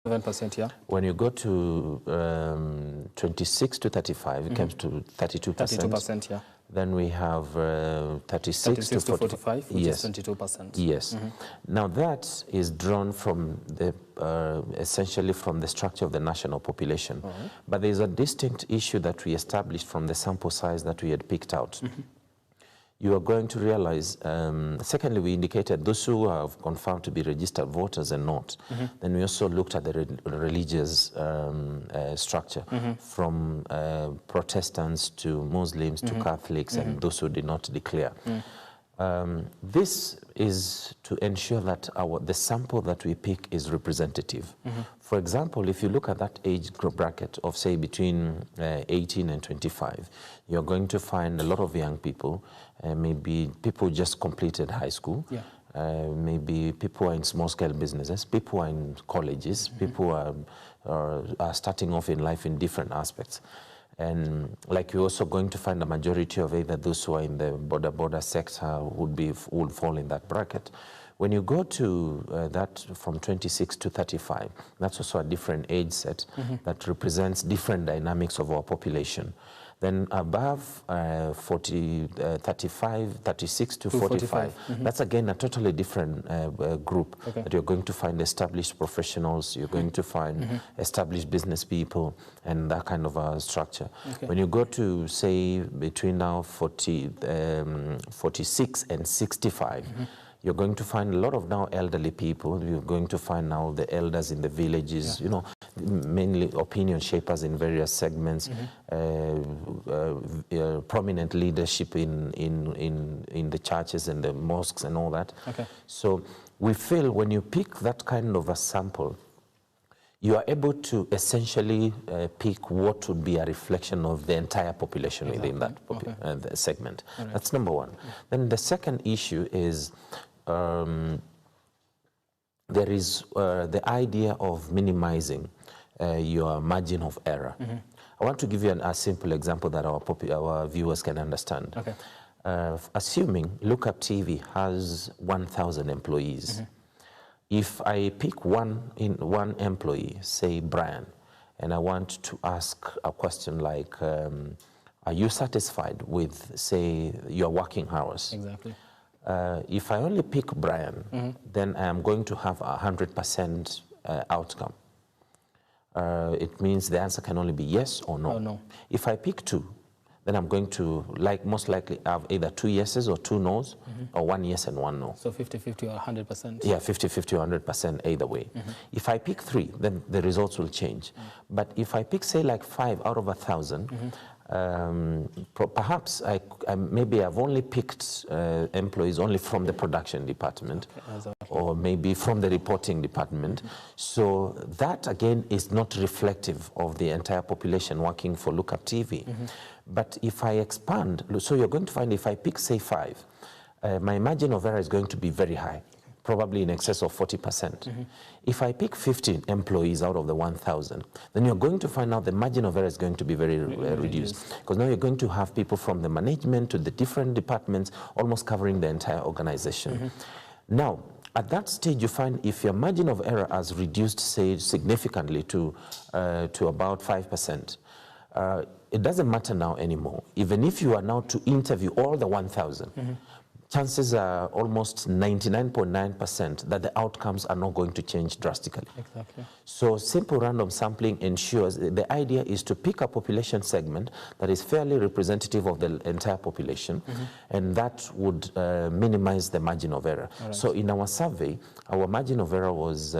7%, yeah. When you go to 26 to 35, it comes to 32%. 32%, yeah. Then we have 36 to 45, which yes. is 22%. Yes. Now that is drawn from the essentially from the structure of the national population. But there is a distinct issue that we established from the sample size that we had picked out. You are going to realize, secondly, we indicated those who have confirmed to be registered voters and not. Then we also looked at the religious structure, from Protestants to Muslims to Catholics and those who did not declare. This is to ensure that the sample that we pick is representative. For example, if you look at that age group bracket of, say, between 18 and 25, you're going to find a lot of young people, maybe people just completed high school, maybe people are in small-scale businesses, people are in colleges, people are starting off in life in different aspects. And like you're also going to find a majority of either those who are in the border sector would fall in that bracket. When you go to that from 26 to 35, that's also a different age set that represents different dynamics of our population. Then above 36 to 45, that's again a totally different group that you're going to find established professionals, you're going to find established business people, and that kind of a structure. When you go to, say, between now 46 and 65, you're going to find a lot of now elderly people. You're going to find now the elders in the villages, you know, mainly opinion shapers in various segments, prominent leadership in the churches and the mosques and all that. So we feel when you pick that kind of a sample, you are able to essentially pick what would be a reflection of the entire population within that segment. That's number one. Then the second issue is there is the idea of minimizing your margin of error. I want to give you a simple example that our viewers can understand. Assuming Lookup TV has 1,000 employees. If I pick one employee, say Brian, and I want to ask a question like, are you satisfied with, say, your working hours? If I only pick Brian, then I am going to have 100% outcome. It means the answer can only be yes or no. If I pick two, then I'm going to most likely have either 2 yeses or 2 nos, or 1 yes and 1 no. So 50-50 or 100%? Yeah, 50-50 or 100% either way. If I pick 3, then the results will change. But if I pick, say, like 5 out of 1,000, perhaps maybe I've only picked employees only from the production department, or maybe from the reporting department. So that again is not reflective of the entire population working for Lookup TV. But if I expand, so you're going to find if I pick, say, 5, my margin of error is going to be very high, probably in excess of 40%. If I pick 15 employees out of the 1,000, then you're going to find out the margin of error is going to be very reduced. Because now you're going to have people from the management to the different departments almost covering the entire organization. Now, at that stage, you find if your margin of error has reduced, say, significantly to about 5%, it doesn't matter now anymore. Even if you are now to interview all the 1,000, chances are almost 99.9% that the outcomes are not going to change drastically. So simple random sampling ensures, the idea is to pick a population segment that is fairly representative of the entire population, and that would minimize the margin of error. So in our survey, our margin of error was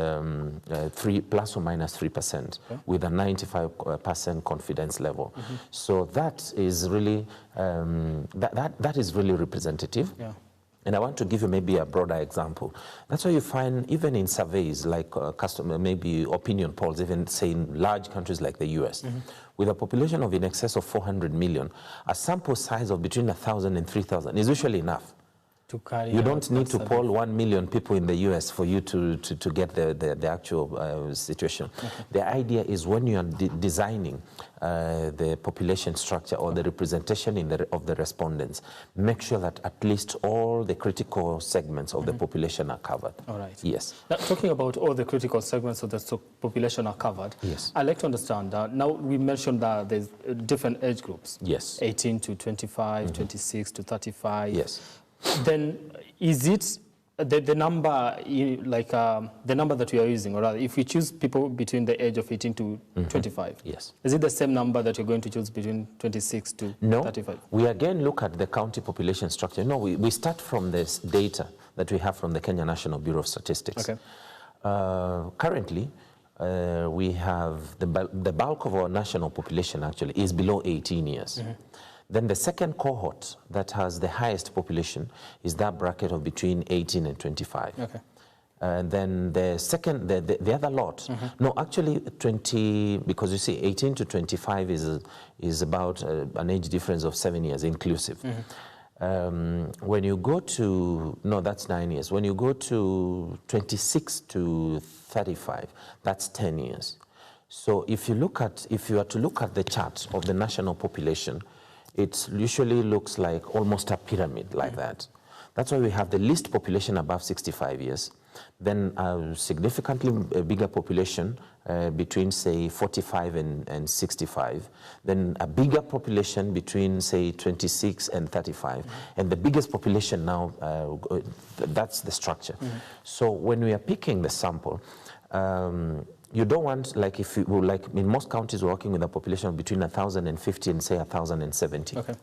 plus or minus 3%, with a 95% confidence level. So that is really that is really representative. And I want to give you maybe a broader example. That's why you find even in surveys like maybe opinion polls, even say in large countries like the US, with a population of in excess of 400 million, a sample size of between 1,000 and 3,000 is usually enough To carry You out don't need that to survey. poll 1 million people in the US for you to get the actual situation. Okay. The idea is when you are designing the population structure or the representation of the respondents, make sure that at least all the critical segments of the population are covered. All right. Yes. Now, talking about all the critical segments of the population are covered, Yes. I'd like to understand, now we mentioned that there's different age groups. Yes. 18 to 25, 26 to 35. Yes. Then is it the number, the number that we are using, or rather, if we choose people between the age of 18 to 25, Yes. is it the same number that you're going to choose between 26 to 35? No, we again look at the county population structure. No, we start from this data that we have from the Kenya National Bureau of Statistics. Okay. Currently, we have the bulk of our national population actually is below 18 years. Then the second cohort that has the highest population is that bracket of between 18 and 25. Okay. And then the second, the other lot, no, actually 20, because you see 18 to 25 is about an age difference of 7 years inclusive. When you go to, no, that's 9 years. When you go to 26 to 35, that's 10 years. So if you are to look at the chart of the national population, it usually looks like almost a pyramid like that. That's why we have the least population above 65 years, then a significantly bigger population between, say, 45 and 65, then a bigger population between, say, 26 and 35, and the biggest population now, that's the structure. So when we are picking the sample, you don't want, like if you, like in most counties, we're working with a population of between 1,050 and say 1,070. Okay.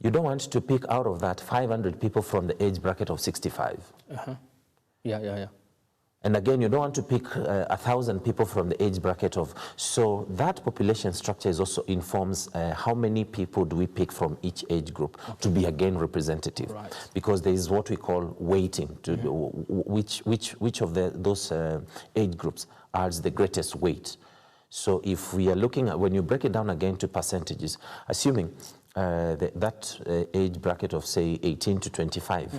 You don't want to pick out of that 500 people from the age bracket of 65. Yeah. And again, you don't want to pick 1,000 people from the age bracket of, so that population structure is also informs how many people do we pick from each age group to be again representative. Right. Because there is what we call weighting, to which of those age groups adds the greatest weight. So if we are looking at, when you break it down again to percentages, assuming that age bracket of say 18 to 25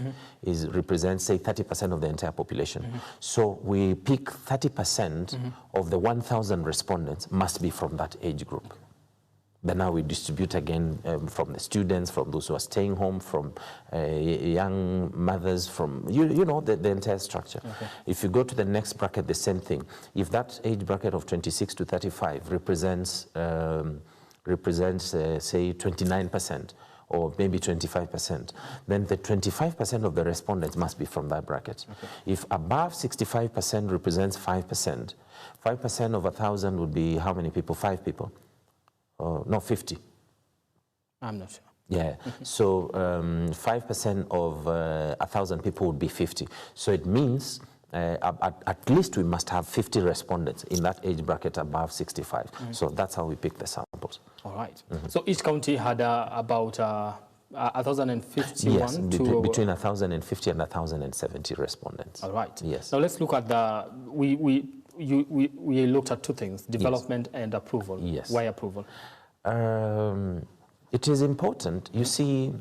represents say 30% of the entire population. So we pick 30% of the 1,000 respondents must be from that age group. Then now we distribute again from the students, from those who are staying home, from young mothers, from, you know, the entire structure. Okay. If you go to the next bracket, the same thing. If that age bracket of 26 to 35 represents say 29% or maybe 25%, then the 25% of the respondents must be from that bracket. Okay. If above 65% represents 5%, 5% of 1,000 would be how many people? 5 people? No, 50. I'm not sure. Yeah, so 5% of 1,000 people would be 50. So it means at least we must have 50 respondents in that age bracket above 65. So that's how we pick the samples. All right. So each county had about 1,051 yes, between 1,050 and 1,070 respondents. All right. Yes. Now let's look at the, we looked at two things, development and approval. Yes. Why approval? It is important. You see,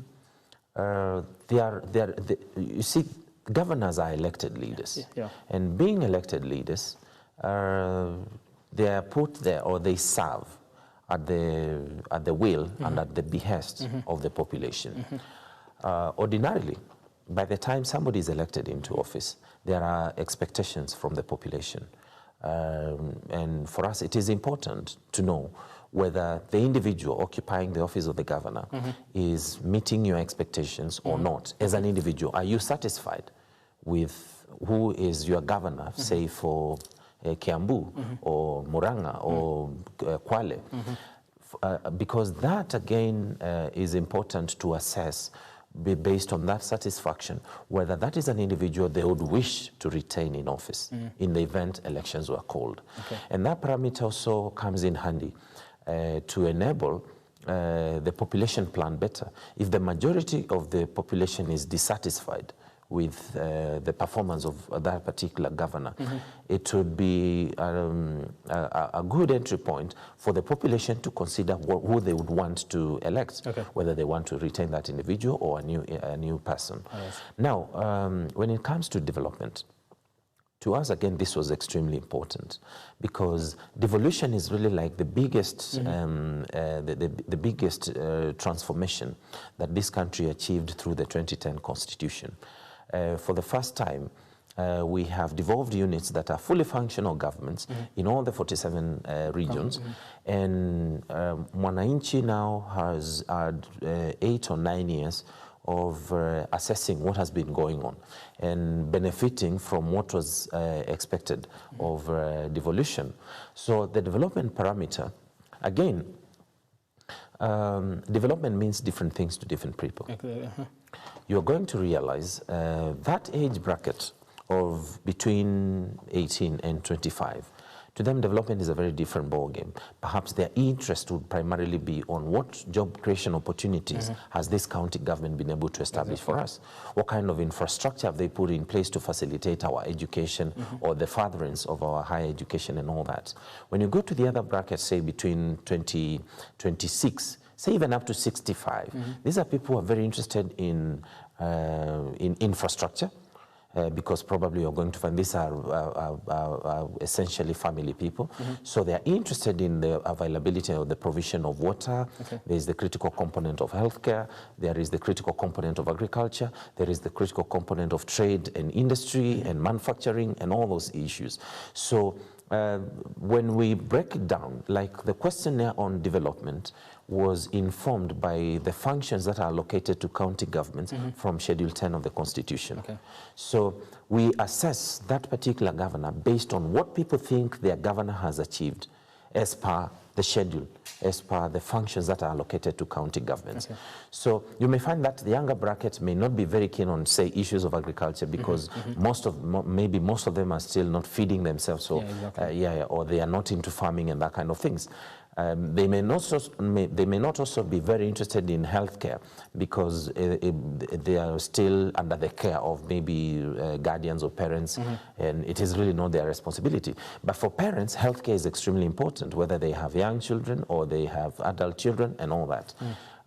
you see, governors are elected leaders. Yeah. And being elected leaders, they are put there, or they serve at the will and at the behest of the population. Ordinarily, by the time somebody is elected into office, there are expectations from the population. And for us, it is important to know whether the individual occupying the office of the governor is meeting your expectations or not. As an individual, are you satisfied with who is your governor, say for Kiambu or Murang'a or Kwale? Because that, again, is important to assess based on that satisfaction, whether that is an individual they would wish to retain in office in the event elections were called. Okay. And that parameter also comes in handy to enable the population plan better. If the majority of the population is dissatisfied with the performance of that particular governor, it would be a good entry point for the population to consider who they would want to elect, whether they want to retain that individual or a new person. Yes. Now, when it comes to development, to us, again, this was extremely important because devolution is really like the biggest, the biggest transformation that this country achieved through the 2010 Constitution. For the first time, we have devolved units that are fully functional governments in all the 47 regions. And Mwananchi now has had 8 or 9 years of assessing what has been going on and benefiting from what was expected of devolution. So the development parameter, again, development means different things to different people. You're going to realize that age bracket of between 18 and 25, to them development is a very different ballgame. Perhaps their interest would primarily be on what job creation opportunities has this county government been able to establish for us? What kind of infrastructure have they put in place to facilitate our education or the furtherance of our higher education and all that? When you go to the other bracket, say between 26, say even up to 65, these are people who are very interested in infrastructure, because probably you're going to find these are essentially family people. So they're interested in the availability of the provision of water. There is the critical component of healthcare. There is the critical component of agriculture. There is the critical component of trade and industry and manufacturing and all those issues. So when we break it down, like the questionnaire on development was informed by the functions that are allocated to county governments from Schedule 10 of the Constitution. So we assess that particular governor based on what people think their governor has achieved as per the schedule, as per the functions that are allocated to county governments. So you may find that the younger brackets may not be very keen on, say, issues of agriculture because maybe most of them are still not feeding themselves, so or they are not into farming and that kind of things. They may not also be very interested in healthcare because they are still under the care of maybe guardians or parents, and it is really not their responsibility. But for parents, healthcare is extremely important, whether they have young children or they have adult children and all that.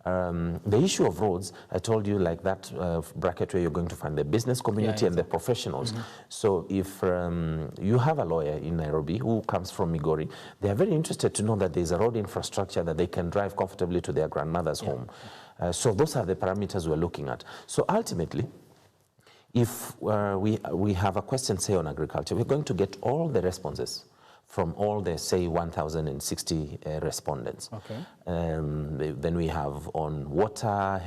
The issue of roads, I told you, like that bracket where you're going to find the business community and the professionals. So if you have a lawyer in Nairobi who comes from Migori, they are very interested to know that there's a road infrastructure that they can drive comfortably to their grandmother's home. So those are the parameters we're looking at. So ultimately, if we have a question, say, on agriculture, we're going to get all the responses from all the, say, 1,060 respondents. Then we have on water,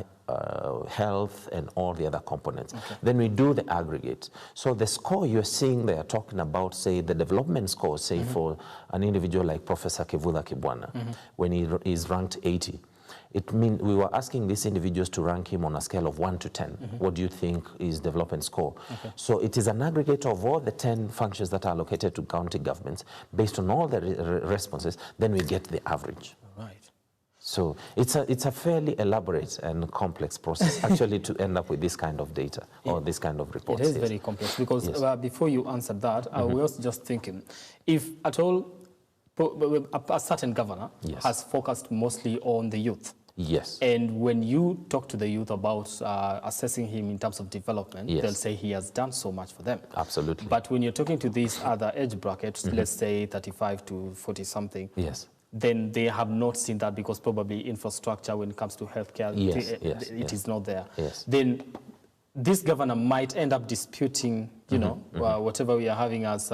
health, and all the other components. Then we do the aggregate. So the score you're seeing there, talking about, say, the development score, say, for an individual like Professor Kivutha Kibwana, when he is ranked 80, it means we were asking these individuals to rank him on a scale of 1 to 10. What do you think is development score? So it is an aggregate of all the 10 functions that are allocated to county governments. Based on all the responses, then we get the average. So it's a fairly elaborate and complex process actually to end up with this kind of data or this kind of reports. It is very complex because before you answered that, I was just thinking, if at all a certain governor has focused mostly on the youth. And when you talk to the youth about assessing him in terms of development, they'll say he has done so much for them. Absolutely. But when you're talking to these other age brackets, let's say 35 to 40 something, then they have not seen that because probably infrastructure when it comes to healthcare, it is not there. Then this governor might end up disputing, you know, whatever we are having as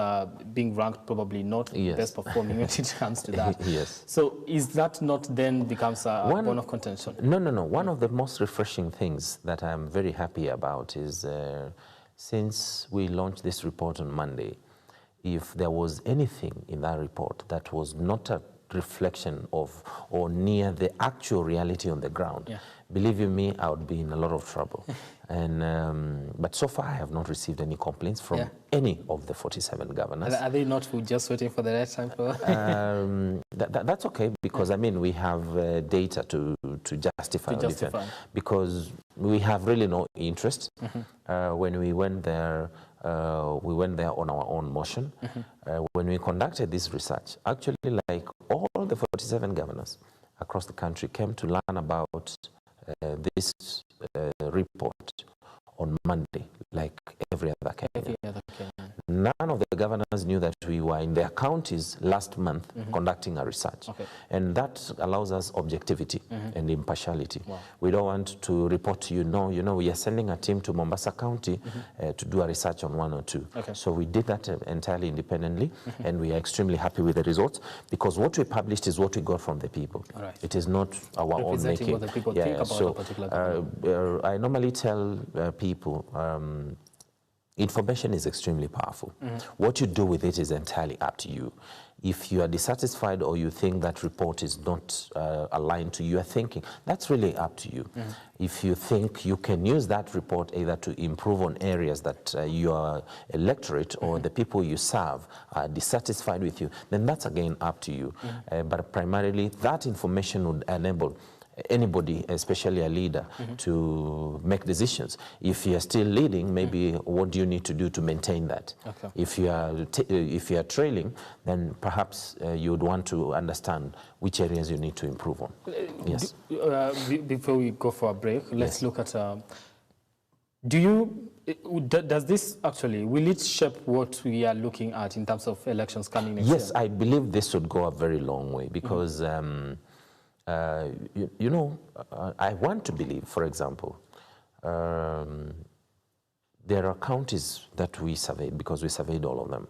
being ranked probably not best performing when it comes to that. So is that not then becomes a bone of contention? No. One of the most refreshing things that I'm very happy about is since we launched this report on Monday, if there was anything in that report that was not a reflection of or near the actual reality on the ground, believe you me, I would be in a lot of trouble. And but so far I have not received any complaints from any of the 47 governors. Are they not just waiting for the right time for? That's okay, because I mean we have data to justify. Because we have really no interest. When we went there on our own motion. When we conducted this research, actually, like all the 47 governors across the country came to learn about this report on Monday, like every other Kenyan. None of the governors knew that we were in their counties last month conducting a research. And that allows us objectivity and impartiality. We don't want to report to you, no, we are sending a team to Mombasa County to do a research on one or two. So we did that entirely independently, and we are extremely happy with the results, because what we published is what we got from the people. It is not our own making. What the people think about a particular I normally tell people, information is extremely powerful. What you do with it is entirely up to you. If you are dissatisfied or you think that report is not aligned to your thinking, that's really up to you. If you think you can use that report either to improve on areas that your electorate or the people you serve are dissatisfied with you, then that's again up to you. But primarily, that information would enable anybody, especially a leader, to make decisions. If you are still leading, maybe what do you need to do to maintain that? If you are trailing, then perhaps you would want to understand which areas you need to improve on. Yes. Before we go for a break, let's look at. Does this actually, will it shape what we are looking at in terms of elections coming next year? Yes, I believe this would go a very long way, because I want to believe, for example, there are counties that we surveyed, because we surveyed all of them.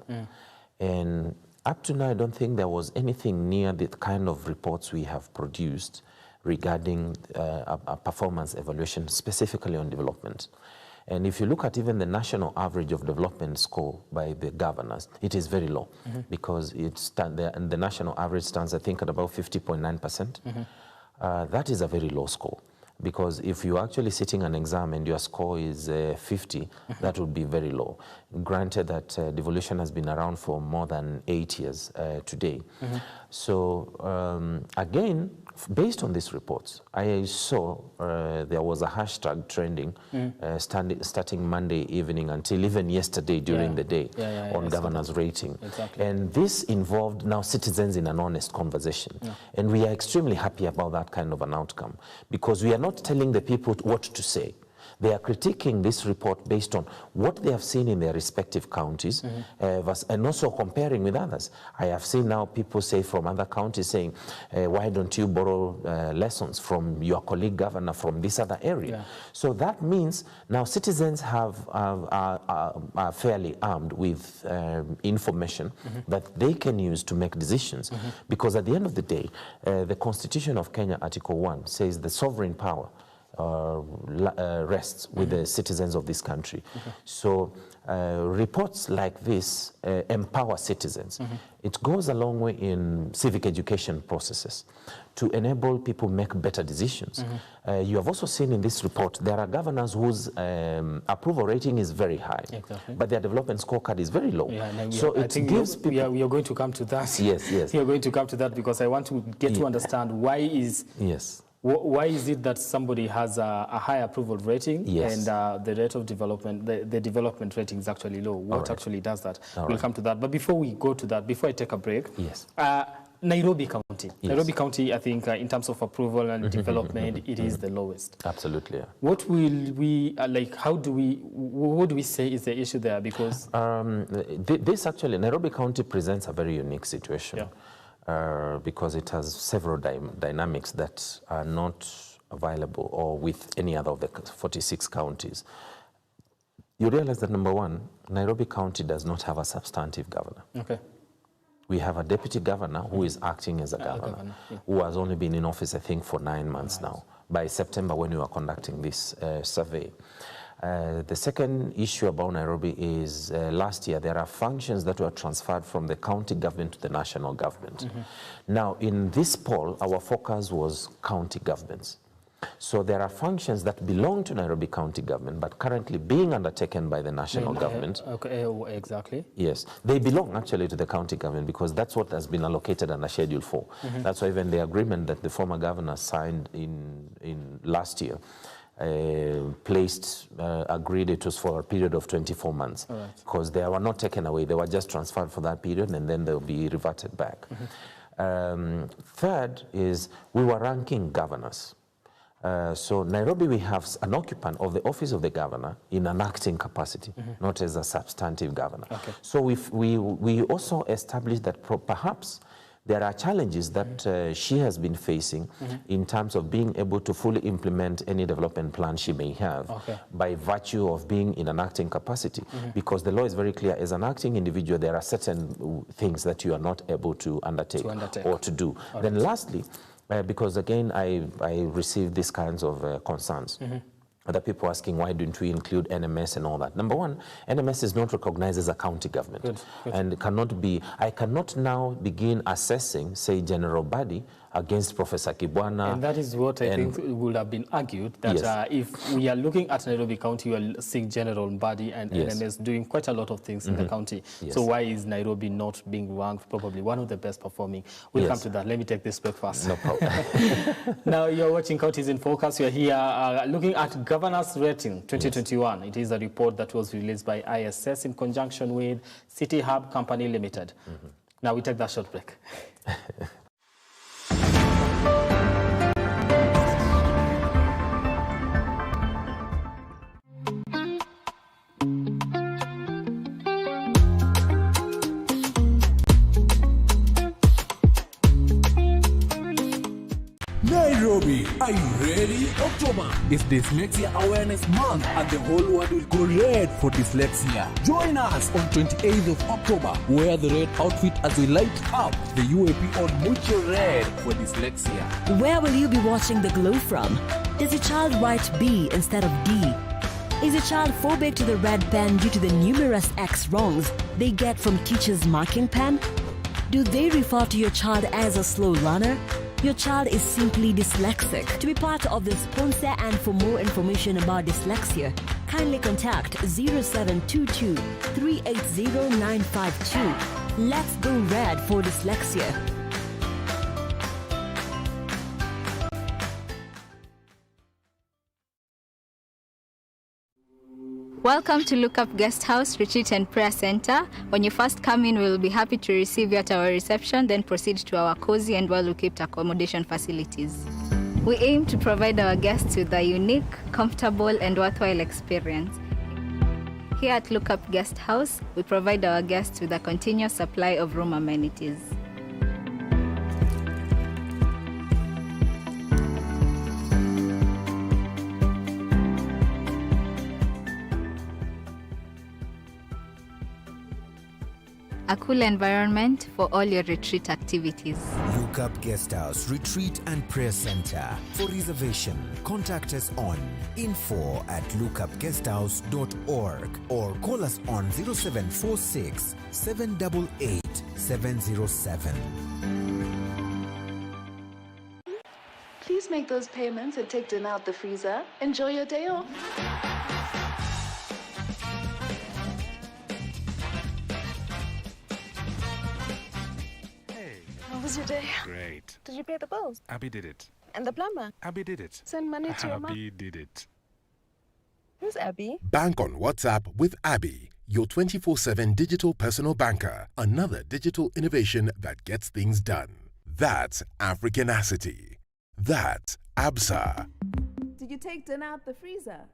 And up to now, I don't think there was anything near the kind of reports we have produced regarding a performance evaluation, specifically on development. And if you look at even the national average of development score by the governors, it is very low, because the national average stands, I think, at about 50.9%. That is a very low score, because if you're actually sitting an exam and your score is 50, that would be very low. Granted that devolution has been around for more than 8 years today. So again, based on these reports, I saw there was a hashtag trending starting Monday evening until even yesterday during the day on governors' rating. And this involved now citizens in an honest conversation. And we are extremely happy about that kind of an outcome, because we are not telling the people what to say. They are critiquing this report based on what they have seen in their respective counties, and also comparing with others. I have seen now people say from other counties saying, why don't you borrow lessons from your colleague governor from this other area? So that means now citizens are fairly armed with information that they can use to make decisions. Because at the end of the day, the Constitution of Kenya, Article 1, says the sovereign power rests with the citizens of this country. So reports like this empower citizens. It goes a long way in civic education processes to enable people make better decisions. You have also seen in this report, there are governors whose approval rating is very high, but their development scorecard is very low. So it gives people... We are going to come to that. Yes. We are going to come to that, because I want to get to understand why is... Why is it that somebody has a high approval rating and the rate of development, the development rating is actually low? What actually does that? We'll come to that. But before we go to that, before I take a break, Nairobi County. Nairobi County, I think, in terms of approval and development, it is the lowest. Absolutely. What will we, what do we say is the issue there? Because... this actually, Nairobi County presents a very unique situation. Because it has several dynamics that are not available or with any other of the 46 counties. You realize that, number one, Nairobi County does not have a substantive governor. We have a deputy governor who is acting as a governor, who has only been in office, I think, for 9 months now, by September when we were conducting this survey. The second issue about Nairobi is last year there are functions that were transferred from the county government to the national government. Now, in this poll, our focus was county governments. So there are functions that belong to Nairobi County government, but currently being undertaken by the national government. Okay, exactly. Yes, they belong actually to the county government because that's what has been allocated under Schedule 4. That's why even the agreement that the former governor signed in last year agreed it was for a period of 24 months because they were not taken away. They were just transferred for that period and then they'll be reverted back. Third is we were ranking governors. So Nairobi, we have an occupant of the office of the governor in an acting capacity, not as a substantive governor. So we also established that perhaps there are challenges that she has been facing in terms of being able to fully implement any development plan she may have by virtue of being in an acting capacity. Because the law is very clear, as an acting individual, there are certain things that you are not able to undertake. Or to do. Then lastly, because again, I receive these kinds of concerns. Other people asking, why don't we include NMS and all that? Number one, NMS is not recognized as a county government. And cannot be, I cannot now begin assessing, say, general body against Professor Kibwana. And that is what I think would have been argued, that if we are looking at Nairobi County, we are seeing General Mbadi and NMS doing quite a lot of things in the county. So why is Nairobi not being ranked probably one of the best performing? We'll come to that. Let me take this break first. No problem. Now you're watching Counties in Focus. We're here looking at Governor's Rating 2021. It is a report that was released by ISS in conjunction with City Hub Company Limited. Now we take that short break. Nairobi, are you ready? October is Dyslexia Awareness Month and the whole world will go red for dyslexia. Join us on 28th of October. Wear the red outfit as we light up the UAP on Mucho Red for dyslexia. Where will you be watching the glow from? Does your child write B instead of D? Is your child phobic to the red pen due to the numerous X wrongs they get from teacher's marking pen? Do they refer to your child as a slow learner? Your child is simply dyslexic. To be part of the sponsor and for more information about dyslexia, kindly contact 0722 380 952. Let's go red for dyslexia. Welcome to Lookup Guest House, Retreat and Prayer Center. When you first come in, we will be happy to receive you at our reception, then proceed to our cozy and well-equipped accommodation facilities. We aim to provide our guests with a unique, comfortable, and worthwhile experience. Here at Lookup Guest House, we provide our guests with a continuous supply of room amenities. A cool environment for all your retreat activities. Lookup Guest House, Retreat and Prayer Center. For reservation, contact us on info@lookupguesthouse.org or call us on 0746 788 707. Please make those payments and take dinner out the freezer. Enjoy your day off. How was your day? Great. Did you pay the bills? Abby did it. And the plumber? Abby did it. Send money to your mom? Abby did it. Who's Abby? Bank on WhatsApp with Abby, your 24/7 digital personal banker. Another digital innovation that gets things done. That's Africanacity. That's ABSA. Did you take dinner out the freezer?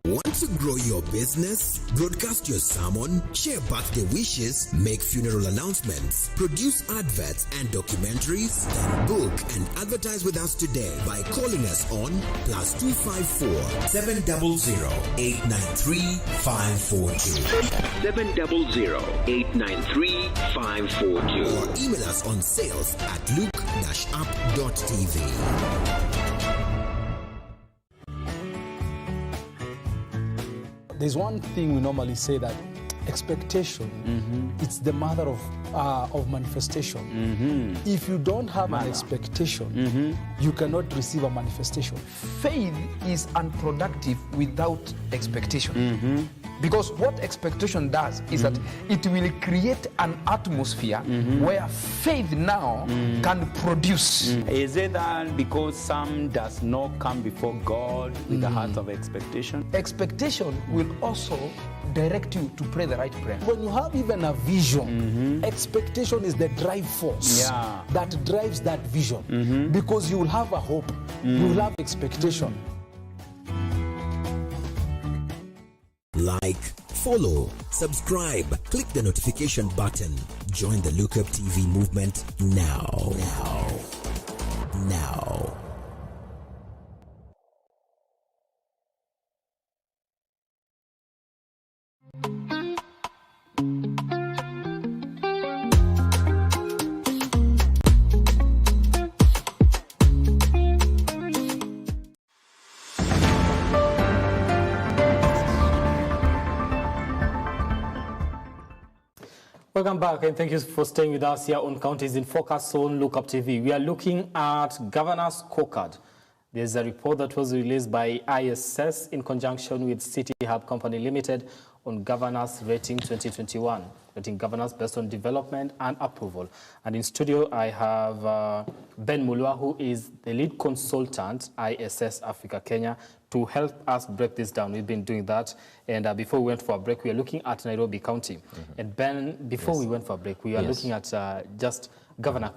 Want to grow your business? Broadcast your sermon, share birthday wishes, make funeral announcements, produce adverts and documentaries? Then book and advertise with us today by calling us on +254 700 893 542. 700 893 542. Or email us on sales@look-up.tv. there's one thing we normally say that expectation, it's the mother of manifestation. If you don't have an expectation, you cannot receive a manifestation. Faith is unproductive without expectation. Because what expectation does is that it will create an atmosphere where faith now can produce. Is it that because some does not come before God with the heart of expectation? Expectation will also direct you to pray the right prayer. When you have even a vision, expectation is the drive force that drives that vision. Because you will have a hope, you will have expectation. Like, follow, subscribe, click the notification button. Join the Look Up TV movement now. Now. Welcome back, and thank you for staying with us here on Counties in Focus on Look Up TV. We are looking at Governor's Scorecard. There's a report that was released by ISS in conjunction with City Hub Company Limited on Governors Rating 2021, rating governors based on development and approval. And in studio, I have Ben Mulwa, who is the lead consultant, ISS Africa Kenya, to help us break this down. We've been doing that. And before we went for a break, we are looking at Nairobi County. And Ben, before we went for a break, we are looking at just Governor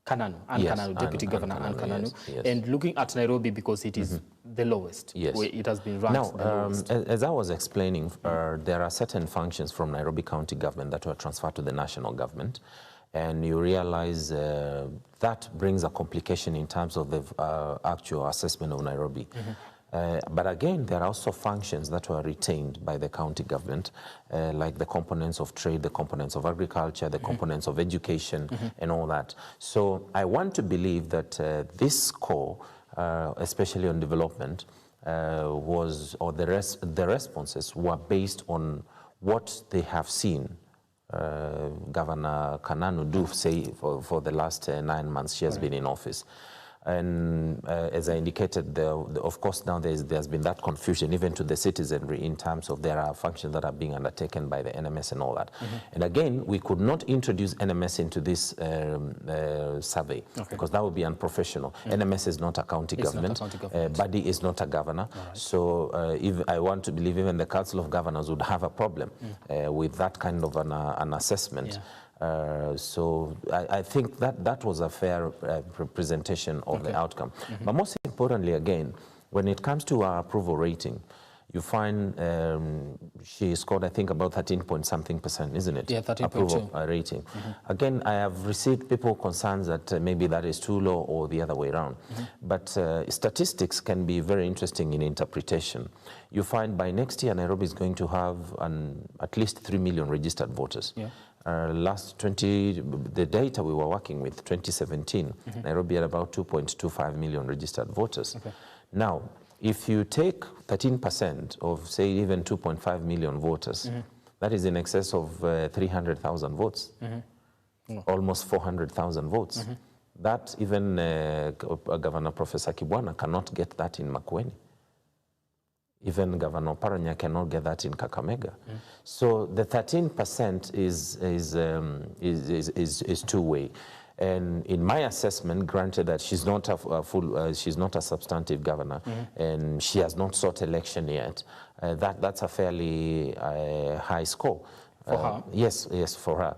Kananu, Kananu, Deputy Governor Kananu, and looking at Nairobi because it is the lowest. Where it has been ranked the lowest. As I was explaining, there are certain functions from Nairobi County government that were transferred to the national government. And you realize that brings a complication in terms of the actual assessment of Nairobi. But again, there are also functions that were retained by the county government, like the components of trade, the components of agriculture, the components of education, and all that. So I want to believe that this score, especially on development, the responses were based on what they have seen Governor Kananu do, say, for the last 9 months she has been in office. And as I indicated, of course, now there's been that confusion even to the citizenry in terms of there are functions that are being undertaken by the NMS and all that. And again, we could not introduce NMS into this survey because that would be unprofessional. NMS is not a county government. Body is not a governor. So if I want to believe even the Council of Governors would have a problem with that kind of an assessment. So I think that was a fair representation of the outcome. But most importantly, again, when it comes to our approval rating, you find she scored, I think, about 13-point-something%, isn't it? Yeah, 13.2. Approval rating. Again, I have received people concerns that maybe that is too low or the other way around. But statistics can be very interesting in interpretation. You find by next year, Nairobi is going to have at least 3 million registered voters. The data we were working with, 2017, Nairobi had about 2.25 million registered voters. Now, if you take 13% of, say, even 2.5 million voters, that is in excess of 300,000 votes, almost 400,000 votes. That even Governor Professor Kibwana cannot get that in Makueni. Even Governor Paranya cannot get that in Kakamega. So the 13% is two-way. And in my assessment, granted that she's not she's not a substantive governor, and she has not sought election yet, that's a fairly high score. For her? Yes, for her.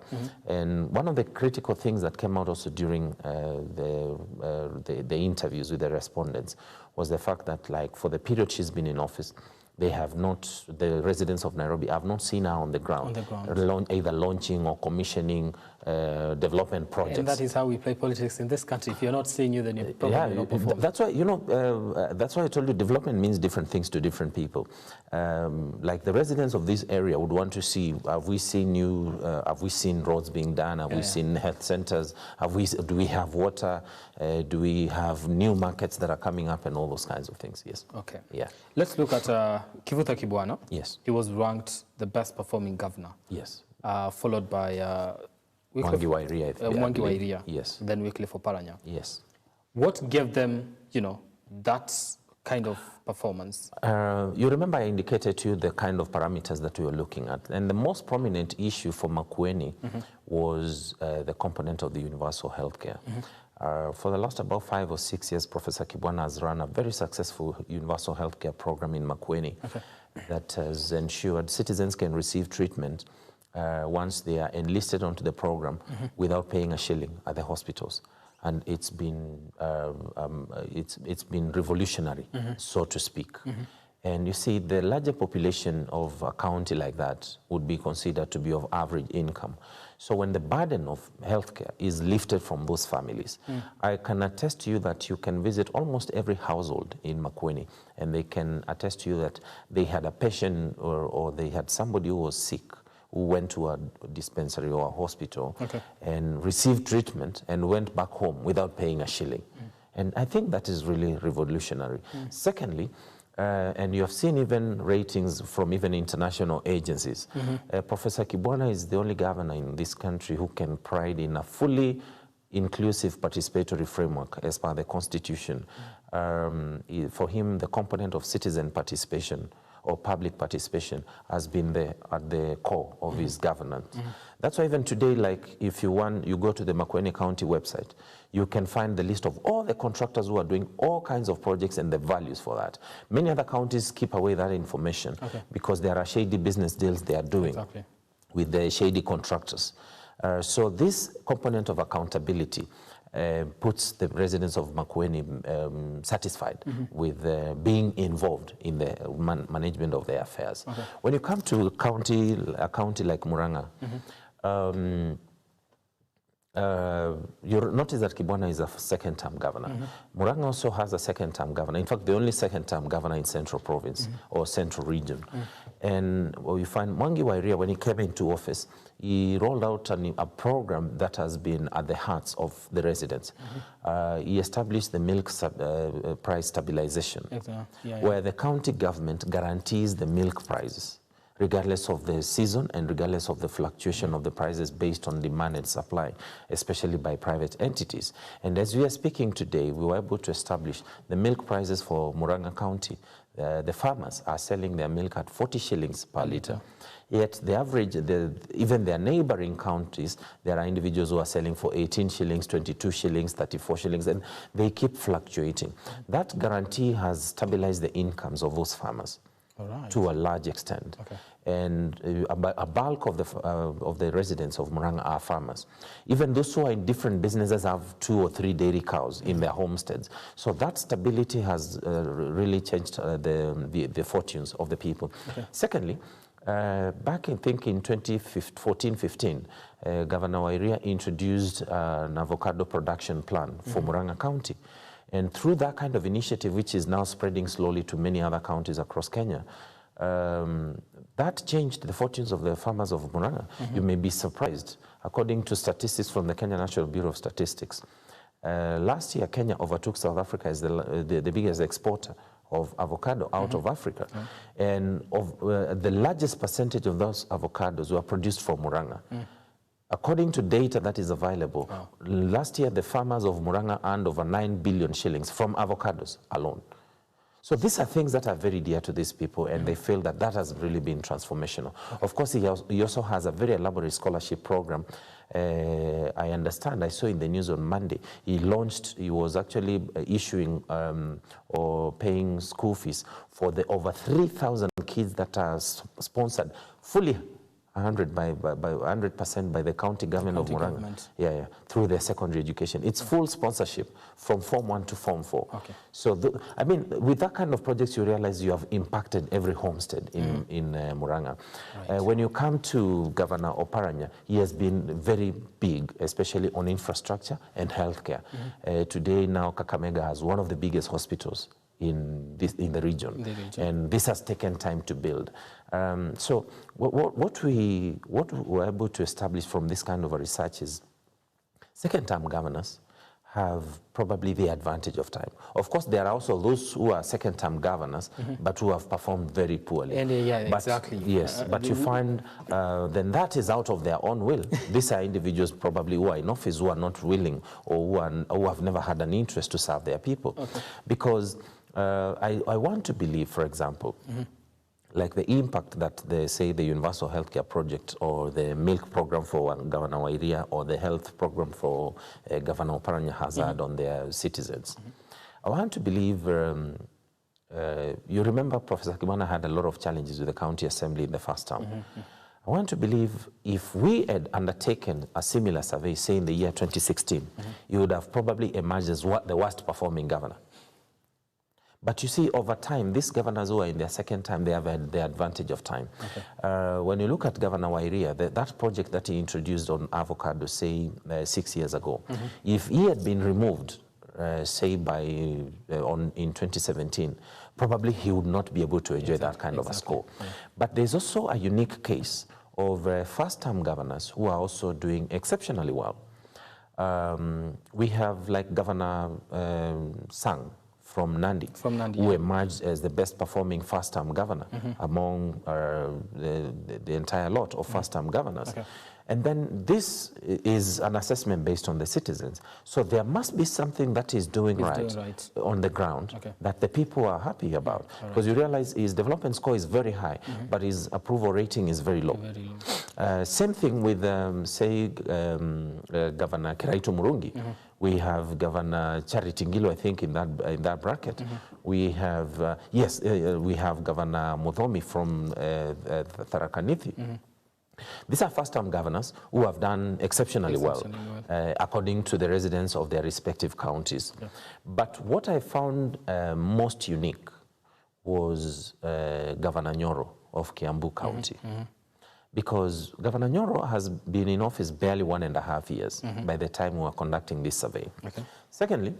And one of the critical things that came out also during the interviews with the respondents was the fact that, like, for the period she's been in office, they have not, the residents of Nairobi have not seen her on the ground, either launching or commissioning development projects. And that is how we play politics in this country. If you're not seeing you, then you're probably not performing. That's why, that's why I told you development means different things to different people. Like the residents of this area would want to see, have we seen roads being done? Have we seen health centers? Do we have water? Do we have new markets that are coming up and all those kinds of things? Yes. Okay. Yeah. Let's look at Kivutha Kibwana. Yes. He was ranked the best performing governor. Yes. Followed by Mwangi Wairia. Yes. Then Wycliffe Oparanya. Yes. What gave them, that kind of performance? You remember I indicated to you the kind of parameters that we were looking at. And the most prominent issue for Makueni was the component of the universal healthcare. For the last about 5 or 6 years, Professor Kibwana has run a very successful universal healthcare program in Makueni that has ensured citizens can receive treatment once they are enlisted onto the program without paying a shilling at the hospitals. And it's been revolutionary, so to speak. And you see, the larger population of a county like that would be considered to be of average income. So when the burden of healthcare is lifted from those families, I can attest to you that you can visit almost every household in Makueni, and they can attest to you that they had a patient or they had somebody who was sick, who went to a dispensary or a hospital and received treatment and went back home without paying a shilling. And I think that is really revolutionary. Secondly, and you have seen even ratings from even international agencies. Professor Kibwana is the only governor in this country who can pride in a fully inclusive participatory framework as per the Constitution. For him, the component of citizen participation or public participation has been at the core of his governance. That's why even today, like if you go to the Makueni County website, you can find the list of all the contractors who are doing all kinds of projects and the values for that. Many other counties keep away that information because there are shady business deals they are doing with the shady contractors. So this component of accountability puts the residents of Makueni satisfied with being involved in the management of their affairs. When you come to a county like Murang'a, you notice that Kibwana is a second-term governor. Murang'a also has a second-term governor. In fact, the only second-term governor in Central Province or Central Region. And we find Mwangi Wairia, when he came into office, he rolled out a program that has been at the hearts of the residents. He established the milk price stabilization, where the county government guarantees the milk prices, regardless of the season and regardless of the fluctuation of the prices based on demand and supply, especially by private entities. And as we are speaking today, we were able to establish the milk prices for Murang'a County. The farmers are selling their milk at 40 shillings per litre. Yet the average, even their neighboring counties, there are individuals who are selling for 18 shillings, 22 shillings, 34 shillings, and they keep fluctuating. That guarantee has stabilized the incomes of those farmers. To a large extent. And a bulk of the residents of Murang'a are farmers. Even those who are in different businesses have 2 or 3 dairy cows in their homesteads. So that stability has really changed the fortunes of the people. Secondly, back in 2014-15, Governor Wairia introduced an avocado production plan for Murang'a County. And through that kind of initiative, which is now spreading slowly to many other counties across Kenya, that changed the fortunes of the farmers of Murang'a. You may be surprised. According to statistics from the Kenya National Bureau of Statistics, last year Kenya overtook South Africa as the biggest exporter of avocado out of Africa. And the largest percentage of those avocados were produced from Murang'a. According to data that is available, last year the farmers of Murang'a earned over 9 billion shillings from avocados alone. So these are things that are very dear to these people, and they feel that that has really been transformational. Of course, he also has a very elaborate scholarship program. I understand, I saw in the news on Monday, he was actually issuing or paying school fees for the over 3,000 kids that are sponsored fully 100% by the county government of Murang'a. Through their secondary education. It's full sponsorship from Form 1 to Form 4. Okay. So, I mean, with that kind of projects, you realize you have impacted every homestead in Murang'a. Right. When you come to Governor Oparanya, he has been very big, especially on infrastructure and healthcare. Today, now, Kakamega has one of the biggest hospitals in the region, and this has taken time to build. So what we were able to establish from this kind of a research is second-term governors have probably the advantage of time. Of course, there are also those who are second-term governors, but who have performed very poorly. And exactly. Yes, but you find then that is out of their own will. These are individuals probably who are in office who are not willing or who have never had an interest to serve their people. Okay. Because I want to believe, for example, like the impact that the Universal Healthcare Project or the milk program for Governor Wairia or the health program for Governor Oparanya has had on their citizens. I want to believe, you remember Professor Kimana had a lot of challenges with the county assembly in the first term. I want to believe if we had undertaken a similar survey, say in the year 2016, you would have probably emerged as the worst performing governor. But you see, over time, these governors who are in their second time, they have had the advantage of time. Okay. When you look at Governor Wairia, that project that he introduced on avocado, say, 6 years ago, if he had been removed, say, in 2017, probably he would not be able to enjoy that kind of a score. Yeah. But there's also a unique case of first-term governors who are also doing exceptionally well. We have, like, Governor Sang, from Nandi, who emerged as the best performing first-term governor among the entire lot of first-term governors. Okay. And then this is an assessment based on the citizens. So there must be something that is doing right on the ground that the people are happy about. Because you realize his development score is very high, but his approval rating is very low. Same thing with, say, Governor Kiraitu Murungi. We have Governor Charity Ngilu, I think, in that bracket. We have, we have Governor Muthomi from Tharaka Nithi. These are first-term governors who have done exceptionally well, according to the residents of their respective counties. Yeah. But what I found most unique was Governor Nyoro of Kiambu County. Because Governor Nyoro has been in office barely 1.5 years by the time we were conducting this survey. Okay. Secondly,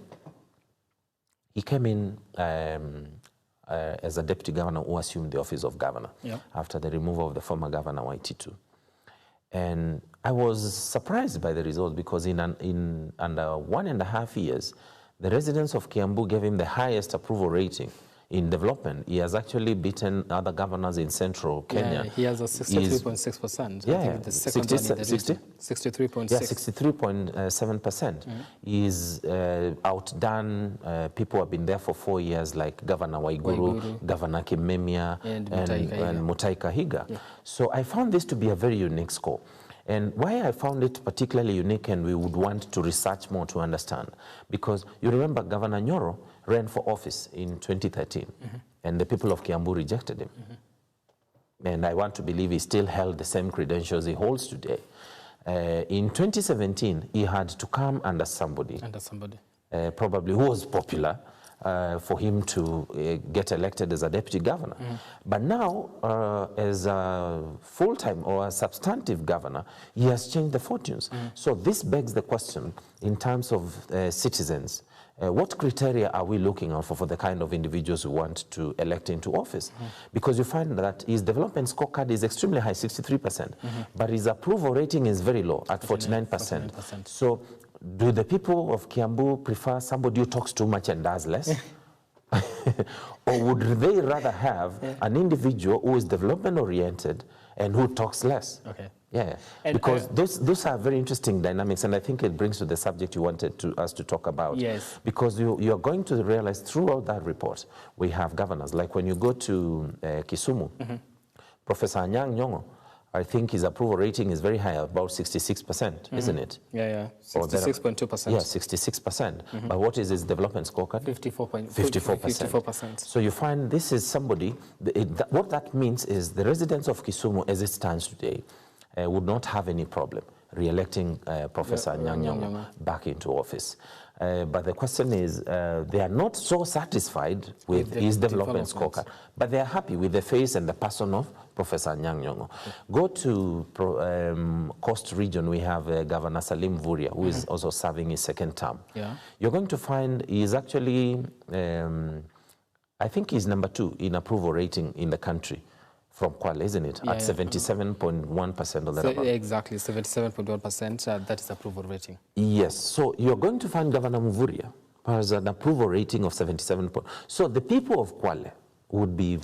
he came in as a deputy governor who assumed the office of governor after the removal of the former governor Waititu. And I was surprised by the result because in under 1.5 years, the residents of Kiambu gave him the highest approval rating in development. He has actually beaten other governors in central Kenya. Yeah, he has a 63.6%. Yeah, I think the second 63.6. Yeah, 63.7%. He's outdone people who have been there for 4 years, like Governor Waiguru, Governor Kimemia, and Mutahi Kahiga. Yeah. So I found this to be a very unique score. And why I found it particularly unique and we would want to research more to understand, because you remember Governor Nyoro ran for office in 2013 and the people of Kiambu rejected him. And I want to believe he still held the same credentials he holds today. In 2017, he had to come under somebody. Probably who was popular, for him to get elected as a deputy governor. But now, as a full-time or a substantive governor, he has changed the fortunes. So this begs the question, in terms of citizens, what criteria are we looking out for the kind of individuals we want to elect into office? Because you find that his development scorecard is extremely high, 63%, but his approval rating is very low at 49%. So do the people of Kiambu prefer somebody who talks too much and does less? Or would they rather have an individual who is development-oriented and who talks less? Okay. Yeah, and because those are very interesting dynamics, and I think it brings to the subject you wanted us to talk about. Yes. Because you are going to realize throughout that report, we have governors. Like when you go to Kisumu, Professor Anyang' Nyong'o, I think his approval rating is very high, about 66%, isn't it? Yeah, 66.2%. Yeah, 66%. But what is his development scorecard? 54%. So you find this is somebody, what that means is the residents of Kisumu, as it stands today, would not have any problem re-electing Professor Anyang' Nyong'o back into office. But the question is, they are not so satisfied with his development scorecard, but they are happy with the face and the person of Professor Anyang' Nyong'o. Okay. Go to Coast Region, we have Governor Salim Vuria, who is also serving his second term. Yeah. You're going to find he is actually, I think he's number 2 in approval rating in the country from Kwale, isn't it? At 77.1% of the so exactly, 77.1%, that is approval rating. Yes, so you're going to find Governor Mvurya has an approval rating of 77. So the people of Kwale would be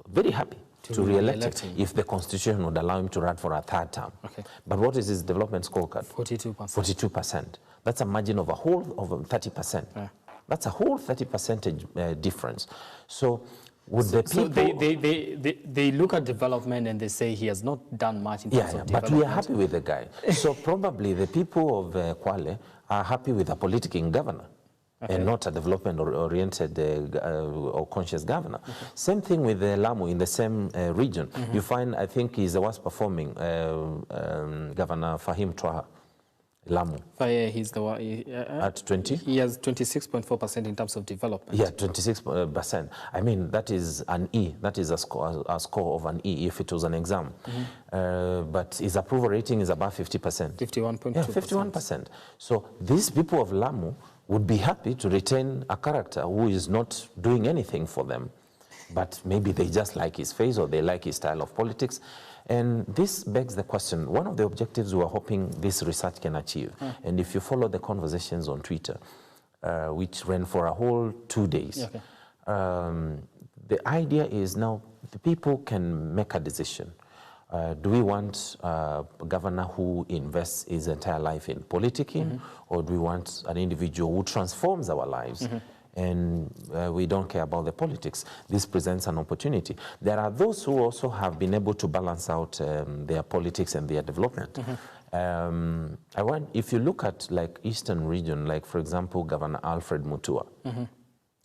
very happy to re-elect him if the constitution would allow him to run for a 3rd term. Okay. But what is his development scorecard? 42%. 42%. That's a margin of a whole of 30%. Yeah. That's a whole 30% difference. So would the people... So they look at development and they say he has not done much in terms of development. But we are happy with the guy. So probably the people of Kwale are happy with a politicking governor. Okay. And not a development-oriented or conscious governor. Okay. Same thing with Lamu in the same region. You find, I think, he's the worst performing Governor Fahim Twaha, Lamu. He's the one at 20. He has 26.4% in terms of development. Yeah, 26%. I mean, that is an E. That is a score of an E if it was an exam. But his approval rating is above 50%. 51.2%. Yeah, 51%. So these people of Lamu would be happy to retain a character who is not doing anything for them, but maybe they just like his face or they like his style of politics. And this begs the question, one of the objectives we are hoping this research can achieve, and if you follow the conversations on Twitter, which ran for a whole 2 days, the idea is now the people can make a decision. Do we want a governor who invests his entire life in politicking, or do we want an individual who transforms our lives and we don't care about the politics? This presents an opportunity. There are those who also have been able to balance out their politics and their development. If you look at like Eastern region, like for example, Governor Alfred Mutua,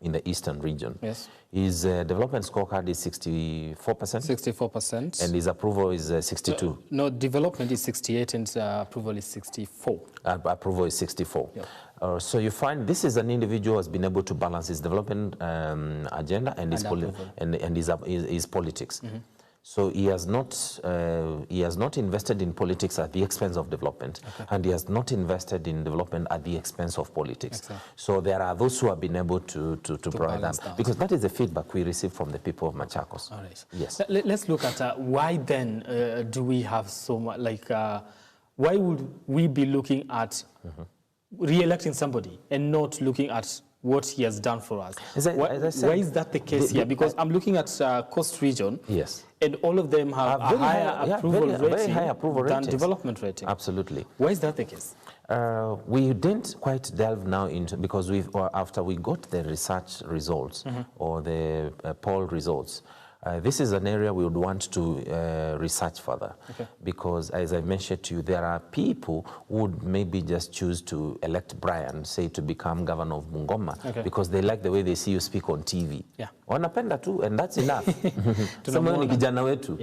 in the Eastern region. Yes. His development scorecard is 64%. 64%. And his approval is 62. No, development is 68 and approval is 64. Approval is 64. Yep. So you find this is an individual who has been able to balance his development agenda and his politics. So he has not invested in politics at the expense of development, and he has not invested in development at the expense of politics. Exactly. So there are those who have been able to provide that, because that is the feedback we receive from the people of Machakos. All right. Yes. Let's look at why then do we have so much, like, why would we be looking at re-electing somebody and not looking at what he has done for us? Why is that the case here? Because I'm looking at Coast Region, and all of them have a higher approval rating than development rating. Absolutely. Why is that the case? We didn't quite delve now into, because after we got the research results or the poll results, this is an area we would want to research further, because as I mentioned to you, there are people who would maybe just choose to elect Brian, say, to become governor of Bungoma, because they like the way they see you speak on TV. Wanapenda tu, and that's enough.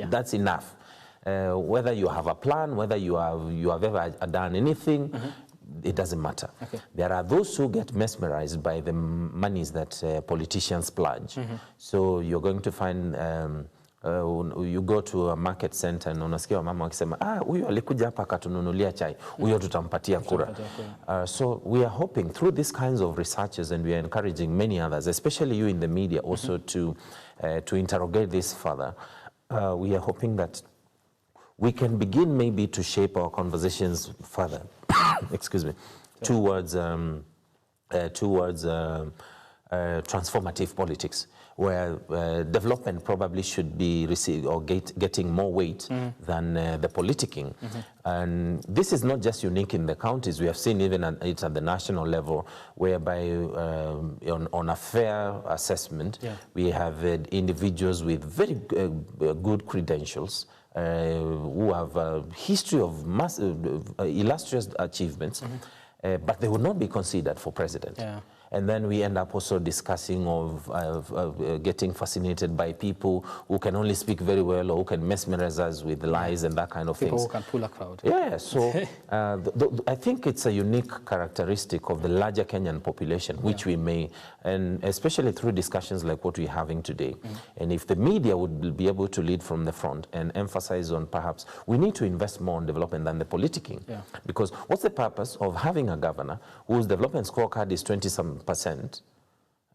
That's enough. Whether you have a plan, whether you have ever done anything, it doesn't matter. There are those who get mesmerized by the monies that politicians pledge. So you're going to find, you go to a market center and unasikia mama wakisema, huyo alikuja hapa akatununulia chai, huyo tutampatia kura. So we are hoping through these kinds of researches, and we are encouraging many others, especially you in the media, also to interrogate this further. We are hoping that we can begin maybe to shape our conversations further, excuse me, towards transformative politics, where development probably should be received or getting more weight than the politicking. And this is not just unique in the counties. We have seen even at the national level, whereby on a fair assessment, we have individuals with very good credentials, who have a history of illustrious achievements, but they will not be considered for president. And then we end up also discussing of getting fascinated by people who can only speak very well or who can mesmerize us with lies and that kind of things. People who can pull a crowd. Yeah, so I think it's a unique characteristic of the larger Kenyan population, which we may, and especially through discussions like what we're having today. And if the media would be able to lead from the front and emphasize on perhaps we need to invest more on development than the politicking. Because what's the purpose of having a governor whose development scorecard is 20%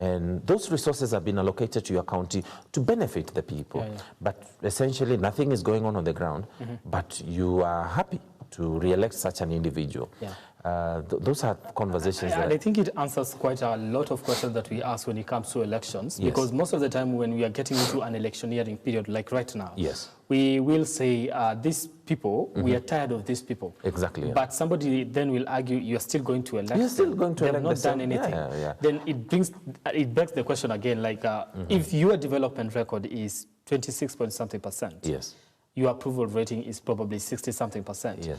and those resources have been allocated to your county to benefit the people. But essentially nothing is going on the ground, but you are happy to re-elect such an individual. Those are conversations I think it answers quite a lot of questions that we ask when it comes to elections, because most of the time when we are getting into an electioneering period like right now, we will say these people, we are tired of these people. Exactly. But somebody then will argue you're still going to elect them. You're still going to elect them. They've not done anything. Then it begs the question again, like if your development record is 26-point-something%, your approval rating is probably 60-something%.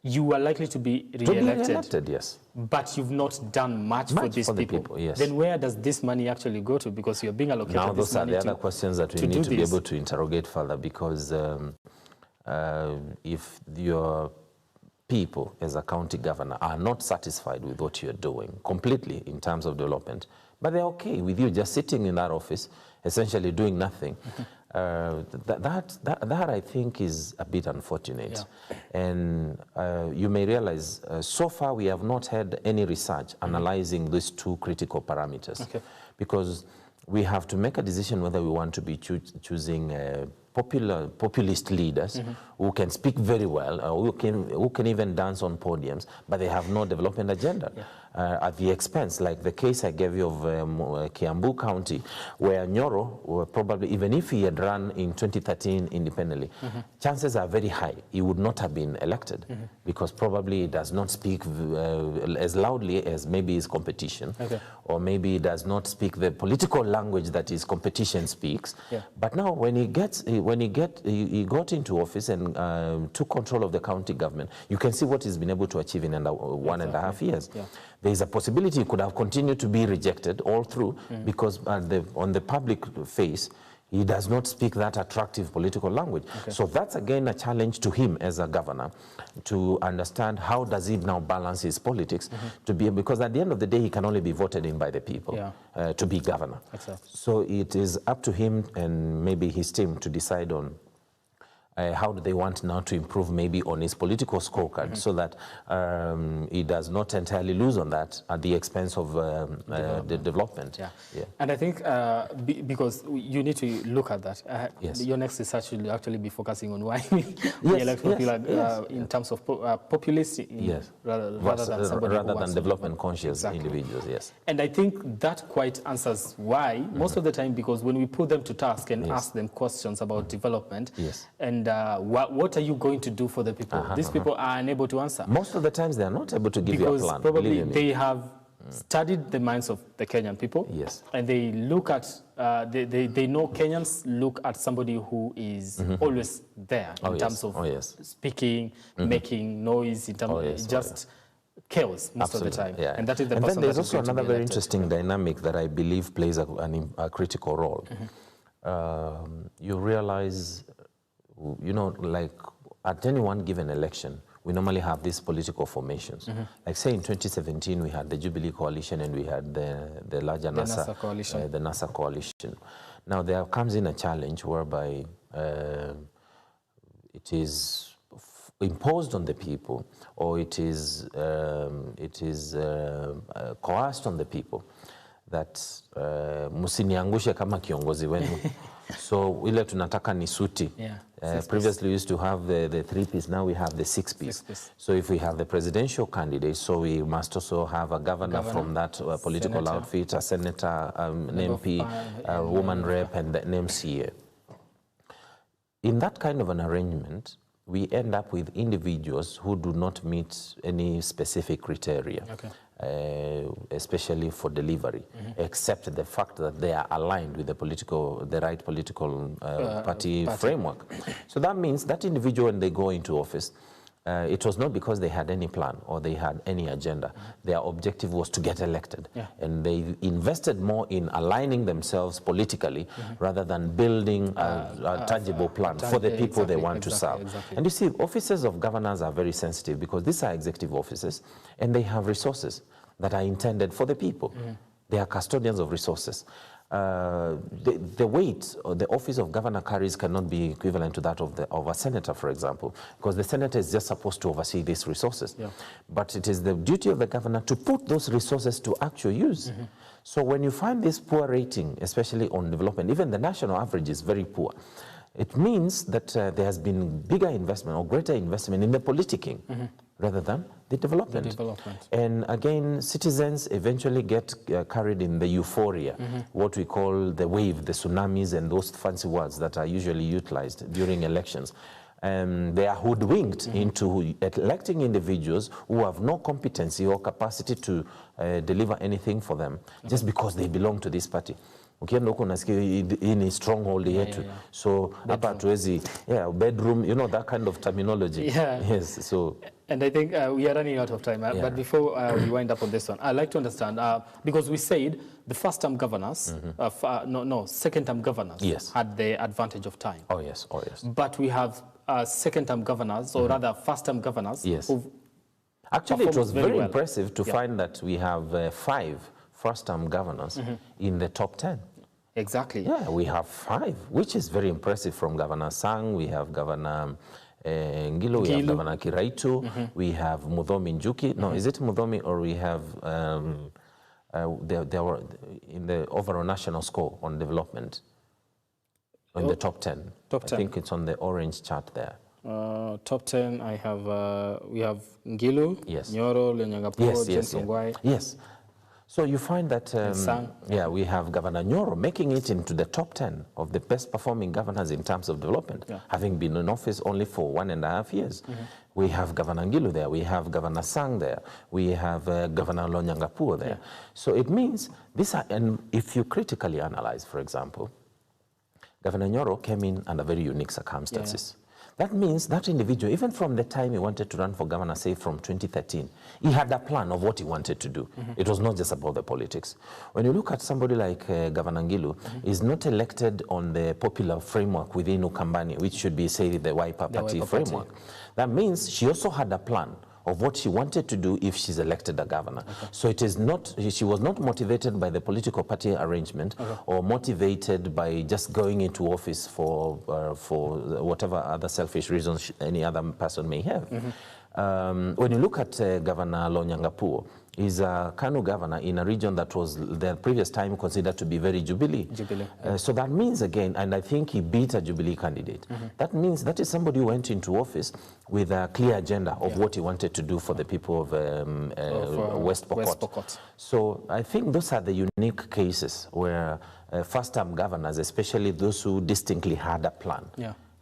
You are likely to be re-elected, but you've not done much for these people. Then where does this money actually go to? Because you're being allocated now, this money. Those are the other questions that we need to be able to interrogate further, because if your people as a county governor are not satisfied with what you're doing completely in terms of development, but they're okay with you just sitting in that office, essentially doing nothing, that I think is a bit unfortunate. And you may realize so far we have not had any research analyzing these two critical parameters, because we have to make a decision whether we want to be choosing populist leaders who can speak very well, who can even dance on podiums, but they have no development agenda. At the expense, like the case I gave you of Kiambu County, where Nyoro, probably even if he had run in 2013 independently, chances are very high he would not have been elected, because probably he does not speak as loudly as maybe his competition, or maybe he does not speak the political language that his competition speaks. But now when he got into office and took control of the county government, you can see what he's been able to achieve in 1.5 years. There is a possibility he could have continued to be rejected all through, because on the public face, he does not speak that attractive political language. So that's again a challenge to him as a governor, to understand how does he now balance his politics, because at the end of the day, he can only be voted in by the people to be governor. So it is up to him and maybe his team to decide on how do they want now to improve maybe on his political scorecard, so that he does not entirely lose on that at the expense of the development. And I think because you need to look at that, your next research will actually be focusing on why we elect popular in terms of populist rather than somebody rather than development conscious individuals. And I think that quite answers why most of the time, because when we put them to task and ask them questions about development and what are you going to do for the people? These people are unable to answer. Most of the times they are not able to give you a plan. Because probably they have studied the minds of the Kenyan people. And they look at, they know Kenyans look at somebody who is always there in terms of speaking, making noise, in terms of chaos most of the time. And that is the person. And then there's also another very interesting dynamic that I believe plays a critical role. You realize, like at any one given election, we normally have these political formations. Like say in 2017, we had the Jubilee Coalition and we had the larger NASA Coalition. The NASA Coalition. Now there comes in a challenge whereby it is imposed on the people, or it is coerced on the people that musiniangushe kama kiongozi wenu. So ile tunataka ni suti. Previously we used to have the 3-piece, now we have the 6-piece. So if we have the presidential candidate, so we must also have a governor from that political outfit, a senator, an MP, a woman rep, and an MCA. In that kind of an arrangement, we end up with individuals who do not meet any specific criteria. Especially for delivery, except the fact that they are aligned with the right political party framework. So that means that individual, when they go into office, it was not because they had any plan or they had any agenda. Their objective was to get elected. And they invested more in aligning themselves politically rather than building a tangible plan for the people they want to serve. And you see, offices of governors are very sensitive because these are executive offices and they have resources that are intended for the people. They are custodians of resources. The weight the office of governor carries cannot be equivalent to that of a senator, for example, because the senator is just supposed to oversee these resources. But it is the duty of the governor to put those resources to actual use. So when you find this poor rating, especially on development, even the national average is very poor, it means that there has been bigger investment or greater investment in the politicking rather than the development. And again, citizens eventually get carried in the euphoria, what we call the wave, the tsunamis, and those fancy words that are usually utilized during elections. They are hoodwinked into electing individuals who have no competency or capacity to deliver anything for them just because they belong to this party. Ukienda huko nasikia hii ni stronghold yetu. So hapa hatuwezi, bedroom, you know, that kind of terminology. Yes, so. And I think we are running out of time. But before we wind up on this one, I'd like to understand, because we said the first-term governors, second-term governors had the advantage of time. Oh, yes. But we have second-term governors, or rather first-term governors. Actually, it was very impressive to find that we have 5 first-term governors in the top 10. Exactly. Yeah, we have 5, which is very impressive. From Governor Sang, we have Governor Ngilu, we have Governor Kiraitu, we have Muthomi Njuki. No, is it Muthomi, or we have, they were in the overall national score on development, in the top 10. Top 10. I think it's on the orange chart there. Top 10, I have, we have Ngilu, Nyoro, Lonyangapuo, James Ongwae. Yes. So you find that, we have Governor Nyoro making it into the top 10 of the best performing governors in terms of development, having been in office only for 1.5 years. We have Governor Ngilu there, we have Governor Sang there, we have Governor Lonyangapuo there. So it means, these are, and if you critically analyze, for example, Governor Nyoro came in under very unique circumstances. That means that individual, even from the time he wanted to run for governor, say from 2013, he had a plan of what he wanted to do. It was not just about the politics. When you look at somebody like Governor Ngilu, he's not elected on the popular framework within Ukambani, which should be, say, the Wiper Party framework. That means she also had a plan of what she wanted to do if she's elected a governor. So it is not, she was not motivated by the political party arrangement or motivated by just going into office for whatever other selfish reasons any other person may have. When you look at Governor Lonyangapuo, he's a Kanu governor in a region that was the previous time considered to be very Jubilee. So that means again, and I think he beat a Jubilee candidate. That means that is somebody who went into office with a clear agenda of what he wanted to do for the people of West Pokot. So I think those are the unique cases where first-term governors, especially those who distinctly had a plan,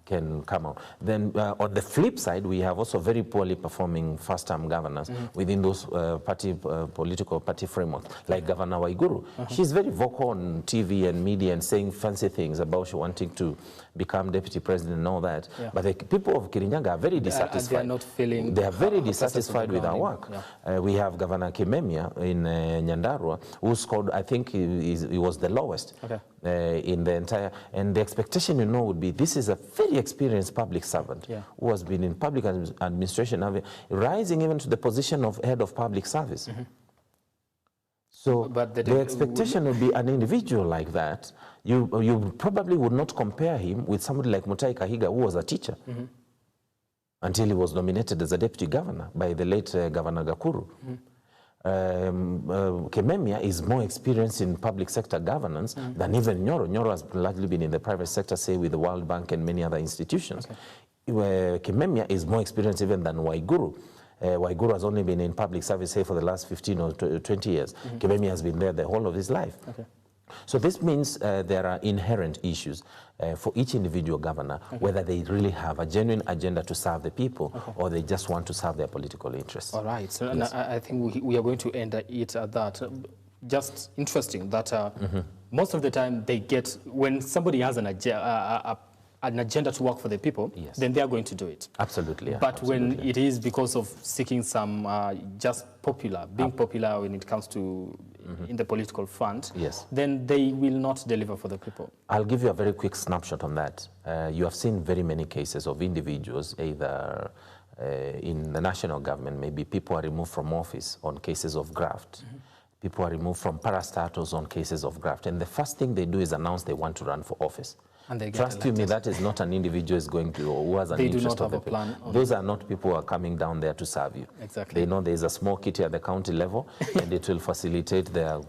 can come out. Then on the flip side, we have also very poorly performing first-term governors within those political party frameworks, like Governor Waiguru. She's very vocal on TV and media and saying fancy things about she wanting to become deputy president and all that. But the people of Kirinyaga are very dissatisfied. They are not feeling... They are very dissatisfied with our work. We have Governor Kimemia in Nyandarua, who scored, I think he was the lowest in the entire... And the expectation, you know, would be this is a very experienced public servant who has been in public administration, rising even to the position of head of public service. So the expectation would be an individual like that, you probably would not compare him with somebody like Mutahi Kahiga, who was a teacher until he was nominated as a deputy governor by the late Governor Gakuru. Kimemia is more experienced in public sector governance than even Nyoro. Nyoro has largely been in the private sector, say with the World Bank and many other institutions. Kimemia is more experienced even than Waiguru. Waiguru has only been in public service, say, for the last 15 or 20 years. Kimemia has been there the whole of his life. So this means there are inherent issues for each individual governor, whether they really have a genuine agenda to serve the people or they just want to serve their political interests. All right. So and I think we are going to end it at that. Just interesting that most of the time they get, when somebody has an an agenda to work for the people, then they are going to do it. Absolutely. Yeah, but when it is because of seeking some just being popular when it comes to in the political front, then they will not deliver for the people. I'll give you a very quick snapshot on that. You have seen very many cases of individuals, either in the national government, maybe people are removed from office on cases of graft. People are removed from parastatals on cases of graft. And the first thing they do is announce they want to run for office. And they Trust you me, that is not an individual is going to, or who has an interest of the people. Those are not people who are coming down there to serve you. Exactly. They know there is a small kitty at the county level, and it will facilitate their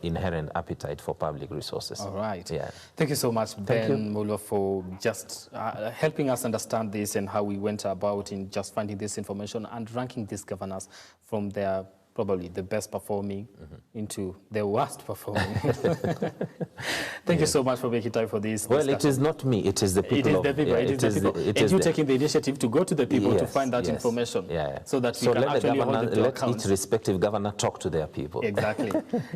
inherent appetite for public resources. All right. Yeah. Thank you so much, Ben Mulwa, for just helping us understand this and how we went about in just finding this information and ranking these governors from their probably the best performing into the worst performing. Thank you so much for making time for this. Well, it is not me, it is the people. It is the people. It is the people. And you taking the initiative to go to the people to find that information so that we can actually hold them to account. Let each respective governor talk to their people. Exactly.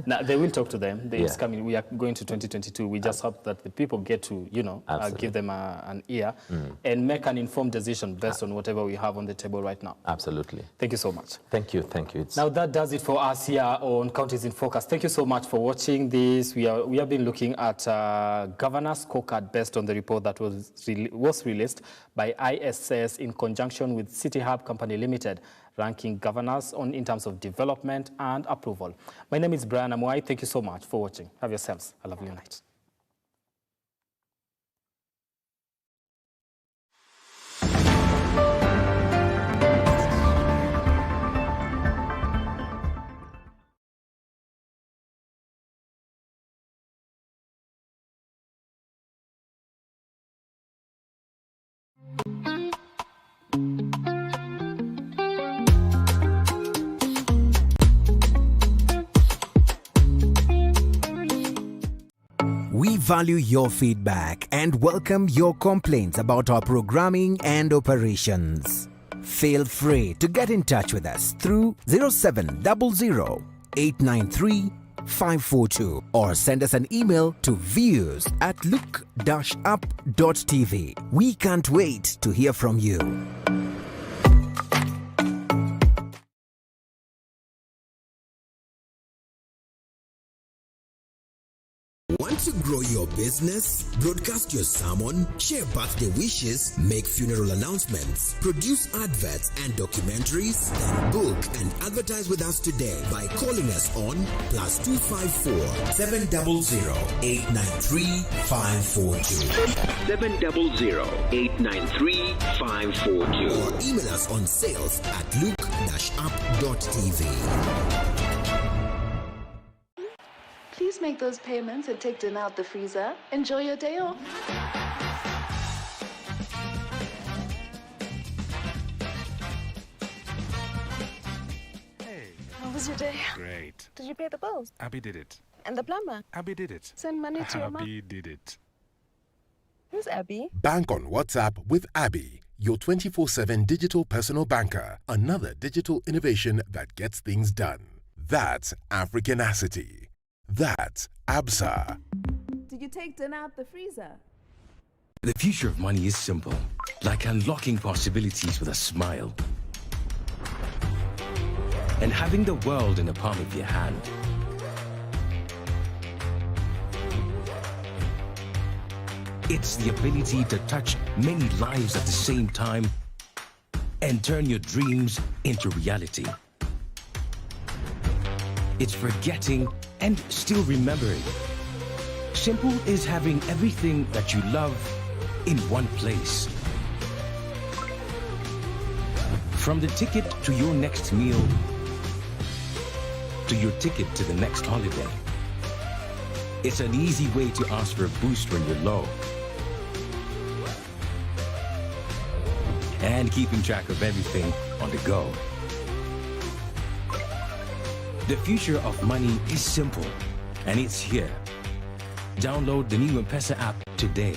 Now, they will talk to them. It's coming. We are going to 2022. We just hope that the people get to, give them an ear and make an informed decision based on whatever we have on the table right now. Absolutely. Thank you so much. Thank you. Thank you. Now, that does it for us here on Counties in Focus. Thank you so much for watching this. We have been looking at Governor's Scorecard based on the report that was released by ISS in conjunction with City Hub Company Limited, ranking governors in terms of development and approval. My name is Brian Amuai. Thank you so much for watching. Have yourselves a lovely night. We value your feedback and welcome your complaints about our programming and operations. Feel free to get in touch with us through 0700 893 542 or send us an email to views@look-up.tv. We can't wait to hear from you. Want to grow your business? Broadcast your sermon, share birthday wishes, make funeral announcements, produce adverts and documentaries? Then book and advertise with us today by calling us on +254 700 893 542. 700 893 542. Or email us on sales@look-up.tv. Please make those payments and take dinner out the freezer. Enjoy your day off. Hey. How was your day? Great. Did you pay the bills? Abby did it. And the plumber? Abby did it. Send money to your mom? Abby did it. Who's Abby? Bank on WhatsApp with Abby, your 24/7 digital personal banker. Another digital innovation that gets things done. That's Africanacity. That's ABSA. Did you take dinner out the freezer? The future of money is simple, like unlocking possibilities with a smile. And having the world in the palm of your hand. It's the ability to touch many lives at the same time and turn your dreams into reality. It's forgetting and still remembering. Simple is having everything that you love in one place. From the ticket to your next meal, to your ticket to the next holiday. It's an easy way to ask for a boost when you're low. And keeping track of everything on the go. The future of money is simple, and it's here. Download the new M-Pesa app today.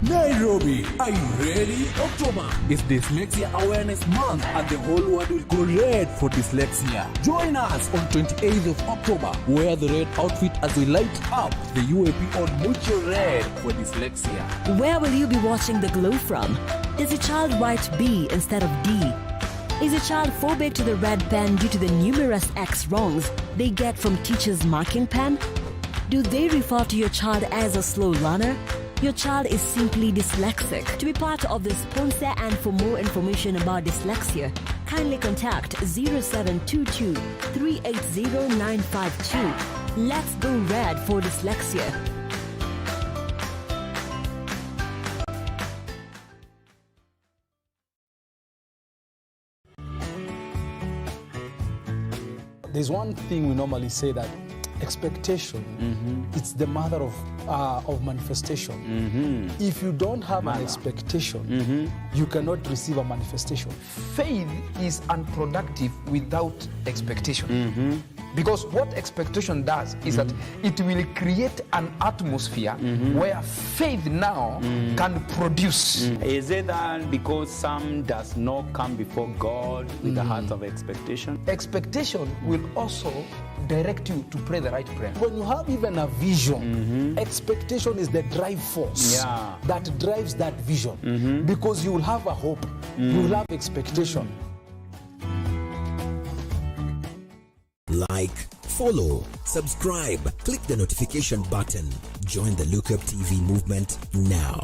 Nairobi. Abby, are you ready? October is Dyslexia Awareness Month and the whole world will go red for dyslexia. Join us on 28th of October. Wear the red outfit as we light up the UAP on Mucho Red for dyslexia. Where will you be watching the glow from? Does your child write B instead of D? Is your child phobic to the red pen due to the numerous X wrongs they get from teacher's marking pen? Do they refer to your child as a slow learner? Your child is simply dyslexic. To be part of the sponsor and for more information about dyslexia, kindly contact 0722 380 952. Let's go red for dyslexia. There's one thing we normally say that expectation, it's the mother of manifestation. If you don't have an expectation, you cannot receive a manifestation. Faith is unproductive without expectation. Because what expectation does is that it will create an atmosphere where faith now can produce. Is it that because some does not come before God with the heart of expectation? Expectation will also direct you to pray the right prayer. When you have even a vision, expectation is the drive force that drives that vision. Because you will have a hope, you will have expectation. Like, follow, subscribe, click the notification button. Join the Look Up TV movement now.